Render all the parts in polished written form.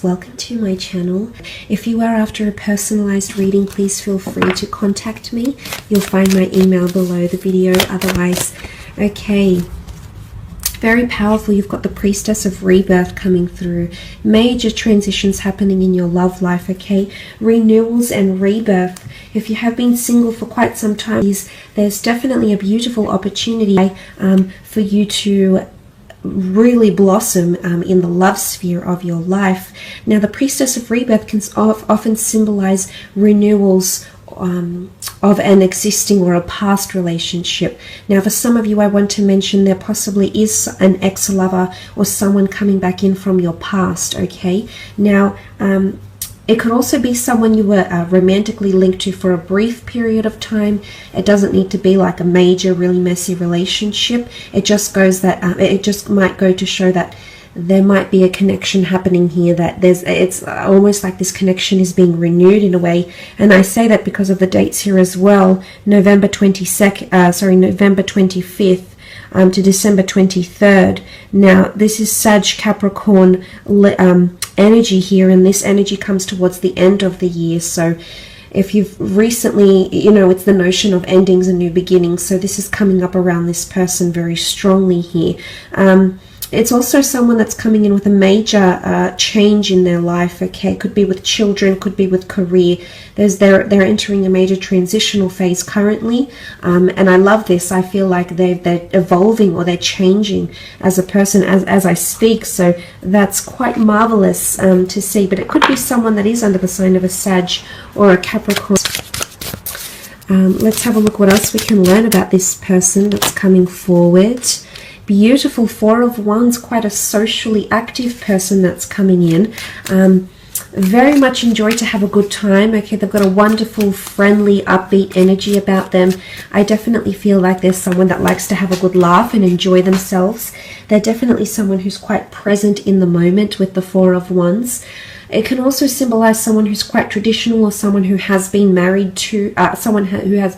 Welcome to my channel. If you are after a personalized reading, please feel free to contact me. You'll find my email below the video. Otherwise, okay, very powerful. You've got the Priestess of Rebirth coming through. Major transitions happening in your love life, okay? Renewals and rebirth. If you have been single for quite some time, there's definitely a beautiful opportunity for you to really blossom in the love sphere of your life. Now, the Priestess of Rebirth can often symbolize renewals of an existing or a past relationship. Now, for some of you, I want to mention there possibly is an ex-lover or someone coming back in from your past, okay? Now, it could also be someone you were romantically linked to for a brief period of time. It doesn't need to be like a major, really messy relationship. It just goes that it just might go to show that there might be a connection happening here. That it's almost like this connection is being renewed in a way. And I say that because of the dates here as well. November 25th. To December 23rd. Now, this is Sag Capricorn energy here, and this energy comes towards the end of the year. So if you've recently, it's the notion of endings and new beginnings. So this is coming up around this person very strongly here. It's also someone that's coming in with a major change in their life, okay? Could be with children, could be with career. They're entering a major transitional phase currently, and I love this. I feel like they're evolving or they're changing as a person as I speak, so that's quite marvelous to see. But it could be someone that is under the sign of a Sag or a Capricorn. Let's have a look what else we can learn about this person that's coming forward. Beautiful Four of Wands, quite a socially active person that's coming in. Very much enjoy to have a good time. Okay, they've got a wonderful, friendly, upbeat energy about them. I definitely feel like there's someone that likes to have a good laugh and enjoy themselves. They're definitely someone who's quite present in the moment with the Four of Wands. It can also symbolize someone who's quite traditional, or someone who has been married to, or someone who has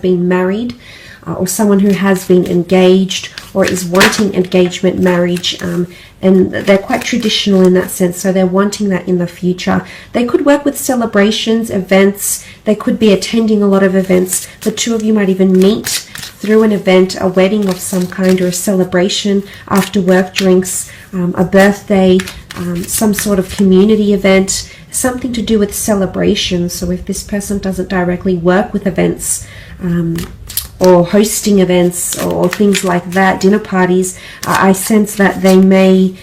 been engaged or is wanting engagement, marriage, and they're quite traditional in that sense, so they're wanting that in the future. They could work with celebrations, events. They could be attending a lot of events. The two of you might even meet through an event, a wedding of some kind, or a celebration, after work drinks, a birthday, some sort of community event, something to do with celebration. So if this person doesn't directly work with events, or hosting events or things like that, dinner parties, I sense that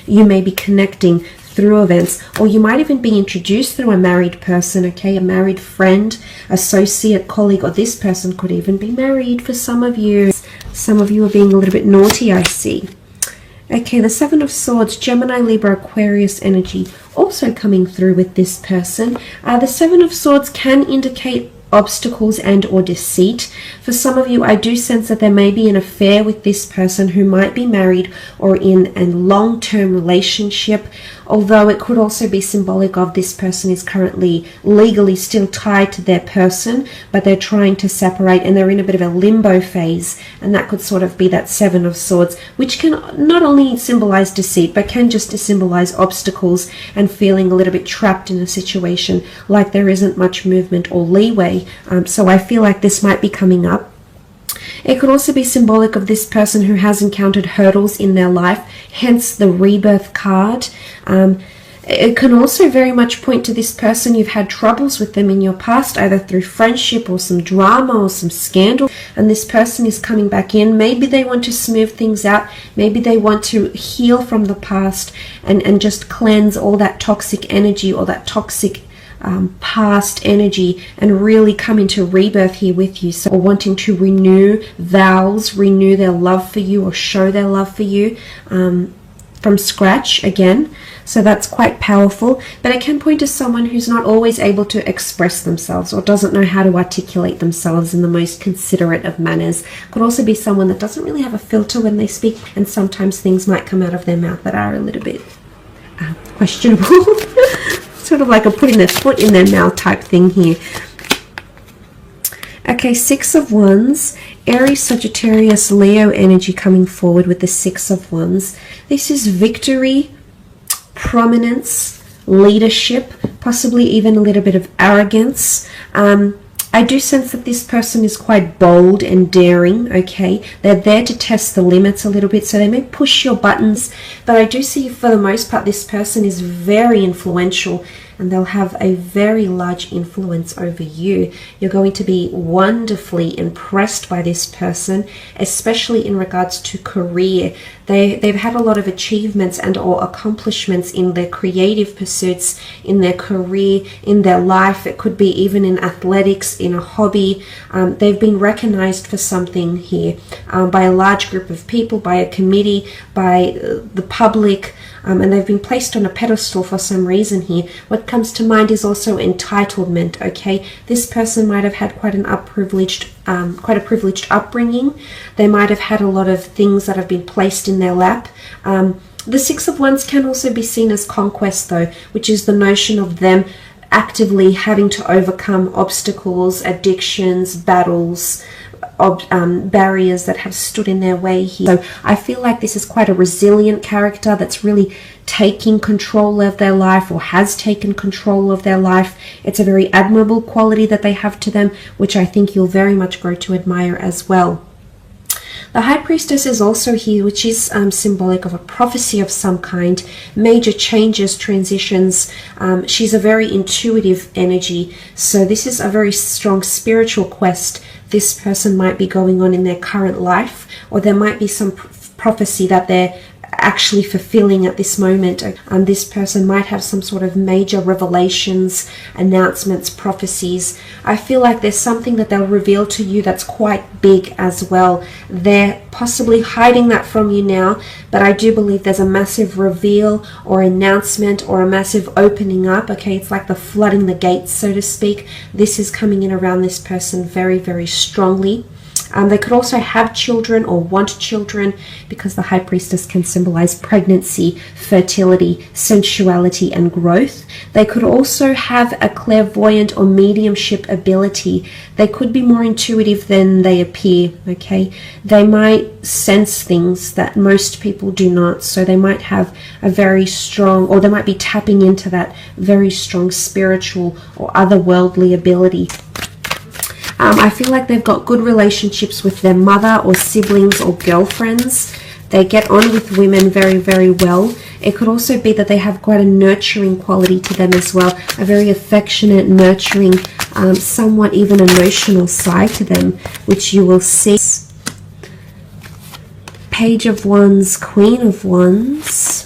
you may be connecting through events, or you might even be introduced through a married person, okay, a married friend, associate, colleague, or this person could even be married for some of you. Some of you are being a little bit naughty, I see. Okay, the Seven of Swords, Gemini, Libra, Aquarius energy also coming through with this person. The Seven of Swords can indicate obstacles and or deceit. For some of you, I do sense that there may be an affair with this person who might be married or in a long-term relationship, although it could also be symbolic of this person is currently legally still tied to their person, but they're trying to separate and they're in a bit of a limbo phase, and that could sort of be that Seven of Swords, which can not only symbolize deceit, but can just symbolize obstacles and feeling a little bit trapped in a situation, like there isn't much movement or leeway. So I feel like this might be coming up. It could also be symbolic of this person who has encountered hurdles in their life, hence the Rebirth card. It can also very much point to this person. You've had troubles with them in your past, either through friendship or some drama or some scandal, and this person is coming back in. Maybe they want to smooth things out. Maybe they want to heal from the past and just cleanse all that toxic energy or that toxic past energy and really come into rebirth here with you. So, or wanting to renew vows, renew their love for you, or show their love for you from scratch again. So that's quite powerful, but it can point to someone who's not always able to express themselves or doesn't know how to articulate themselves in the most considerate of manners. Could also be someone that doesn't really have a filter when they speak, and sometimes things might come out of their mouth that are a little bit questionable. Sort of like a putting their foot in their mouth type thing here. Okay, Six of Wands, Aries, Sagittarius, Leo energy coming forward with the Six of Wands. This is victory, prominence, leadership, possibly even a little bit of arrogance. I do sense that this person is quite bold and daring, okay? They're there to test the limits a little bit, so they may push your buttons, but I do see for the most part this person is very influential, and they'll have a very large influence over you. You're going to be wonderfully impressed by this person, especially in regards to career. They've had a lot of achievements and or accomplishments in their creative pursuits, in their career, in their life. It could be even in athletics, in a hobby. They've been recognized for something here by a large group of people, by a committee, by the public, and they've been placed on a pedestal for some reason here. What comes to mind is also entitlement, okay? This person might have had quite a privileged upbringing. They might have had a lot of things that have been placed in their lap. The Six of Wands can also be seen as conquest though, which is the notion of them actively having to overcome obstacles, addictions, battles, barriers that have stood in their way here. So I feel like this is quite a resilient character that's really taking control of their life, or has taken control of their life. It's a very admirable quality that they have to them, which I think you'll very much grow to admire as well. The High Priestess is also here, which is symbolic of a prophecy of some kind, major changes, transitions. She's a very intuitive energy, so this is a very strong spiritual quest this person might be going on in their current life, or there might be some prophecy that they're actually fulfilling at this moment. This person might have some sort of major revelations, announcements, prophecies. I feel like there's something that they'll reveal to you that's quite big as well. They're possibly hiding that from you now, but I do believe there's a massive reveal or announcement or a massive opening up. Okay, it's like the flooding the gates, so to speak. This is coming in around this person very, very strongly. They could also have children or want children, because the High Priestess can symbolize pregnancy, fertility, sensuality, and growth. They could also have a clairvoyant or mediumship ability. They could be more intuitive than they appear, okay? They might sense things that most people do not, so they might have a very strong, or they might be tapping into that very strong spiritual or otherworldly ability. I feel like they've got good relationships with their mother or siblings or girlfriends. They get on with women very, very well. It could also be that they have quite a nurturing quality to them as well, a very affectionate, nurturing, somewhat even emotional side to them, which you will see. Page of Wands, Queen of Wands,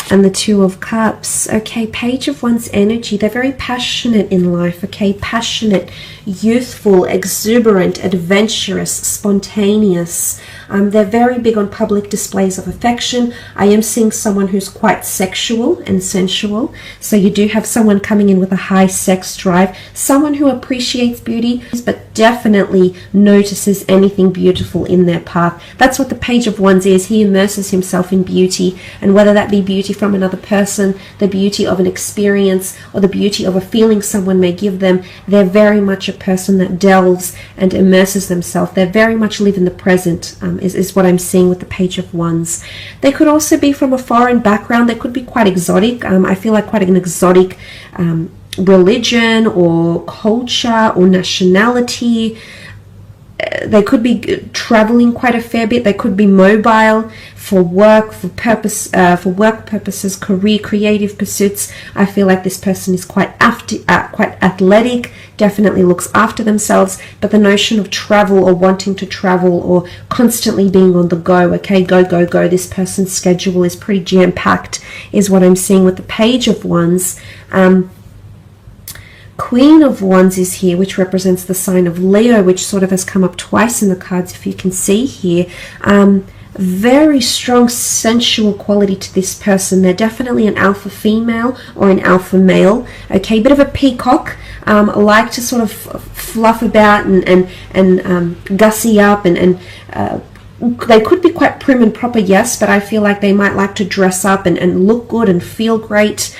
and the Two of Cups. Okay, Page of Wands energy. They're very passionate in life, okay? Passionate, youthful, exuberant, adventurous, spontaneous. They're very big on public displays of affection. I am seeing someone who's quite sexual and sensual. So you do have someone coming in with a high sex drive. Someone who appreciates beauty, but definitely notices anything beautiful in their path. That's what the Page of Wands is. He immerses himself in beauty. And whether that be beauty from another person, the beauty of an experience, or the beauty of a feeling someone may give them, they're very much a person that delves and immerses themselves. They very much live in the present, is what I'm seeing with the Page of Wands. They could also be from a foreign background. They could be quite exotic. I feel like quite an exotic religion or culture or nationality. They could be traveling quite a fair bit. They could be mobile for work, for work purposes, career, creative pursuits. I feel like this person is quite athletic, definitely looks after themselves, but the notion of travel or wanting to travel or constantly being on the go, okay, go, go, go. This person's schedule is pretty jam-packed, is what I'm seeing with the Page of Wands. Queen of Wands is here, which represents the sign of Leo, which sort of has come up twice in the cards, if you can see here. Very strong sensual quality to this person. They're definitely an alpha female or an alpha male. Okay, bit of a peacock. Like to sort of fluff about and gussy up and they could be quite prim and proper, yes, but I feel like they might like to dress up and look good and feel great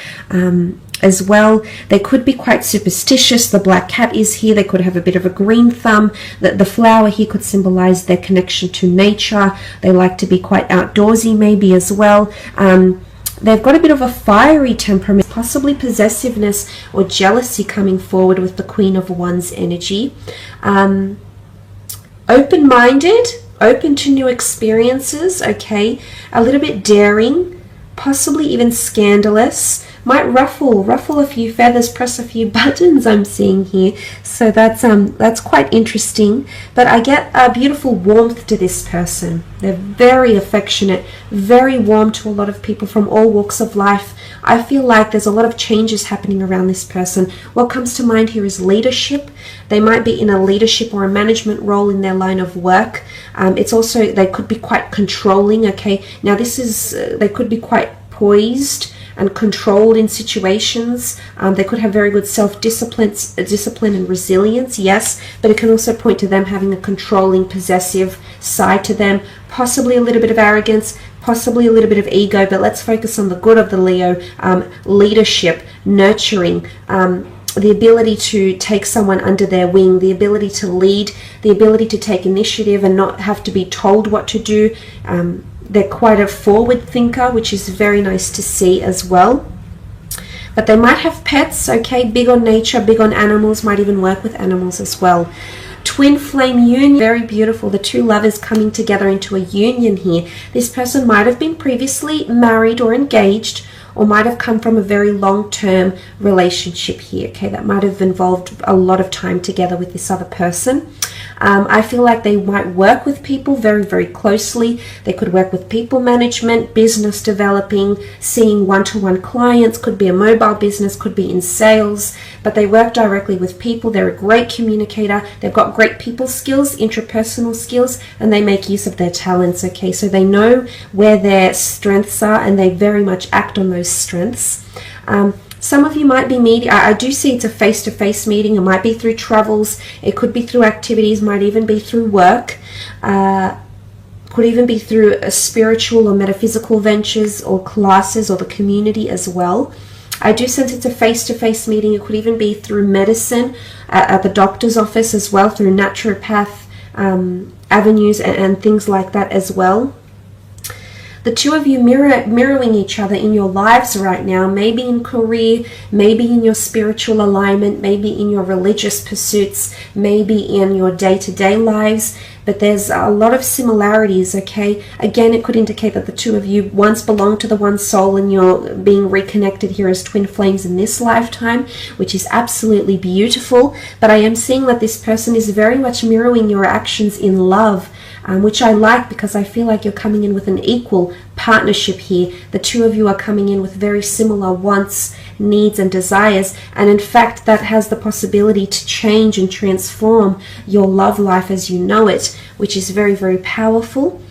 as well. They could be quite superstitious. The black cat is here. They could have a bit of a green thumb. The flower here could symbolize their connection to nature. They like to be quite outdoorsy maybe as well. They've got a bit of a fiery temperament, possibly possessiveness or jealousy coming forward with the Queen of Wands energy. Open-minded, open to new experiences, okay? A little bit daring, possibly even scandalous. Might ruffle a few feathers, press a few buttons, I'm seeing here. So that's quite interesting. But I get a beautiful warmth to this person. They're very affectionate, very warm to a lot of people from all walks of life. I feel like there's a lot of changes happening around this person. What comes to mind here is leadership. They might be in a leadership or a management role in their line of work. It's also, they could be quite controlling, okay? Now this is, they could be quite poised and controlled in situations. They could have very good self-discipline and resilience, yes, but it can also point to them having a controlling, possessive side to them, possibly a little bit of arrogance, possibly a little bit of ego, but let's focus on the good of the Leo. Leadership, nurturing, the ability to take someone under their wing, the ability to lead, the ability to take initiative and not have to be told what to do. They're quite a forward thinker, which is very nice to see as well. But they might have pets, okay, big on nature, big on animals, might even work with animals as well. Twin flame union, very beautiful. The two lovers coming together into a union here. This person might have been previously married or engaged, or might have come from a very long-term relationship here, okay? That might have involved a lot of time together with this other person. I feel like they might work with people very, very closely. They could work with people management, business developing, seeing one-to-one clients, could be a mobile business, could be in sales, but they work directly with people. They're a great communicator. They've got great people skills, interpersonal skills, and they make use of their talents, okay? So they know where their strengths are and they very much act on those strengths. Some of you might be meeting, I do see it's a face-to-face meeting. It might be through travels, it could be through activities, might even be through work, could even be through a spiritual or metaphysical ventures or classes or the community as well. I do sense it's a face-to-face meeting. It could even be through medicine, at the doctor's office as well, through naturopath avenues and things like that as well. The two of you mirroring each other in your lives right now, maybe in career, maybe in your spiritual alignment, maybe in your religious pursuits, maybe in your day-to-day lives, but there's a lot of similarities, okay? Again, it could indicate that the two of you once belonged to the one soul and you're being reconnected here as twin flames in this lifetime, which is absolutely beautiful. But I am seeing that this person is very much mirroring your actions in love, which I like because I feel like you're coming in with an equal partnership here. The two of you are coming in with very similar wants, needs and desires, and in fact that has the possibility to change and transform your love life as you know it, which is very, very powerful.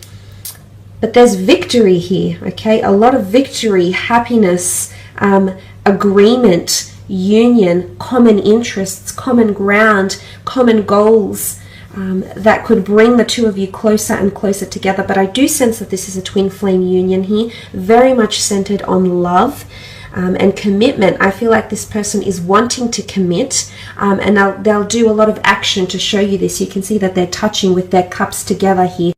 But there's victory here, okay? A lot of victory, happiness, agreement, union, common interests, common ground, common goals, that could bring the two of you closer and closer together. But I do sense that this is a twin flame union here, very much centered on love and commitment. I feel like this person is wanting to commit, and they'll do a lot of action to show you this. You can see that they're touching with their cups together here.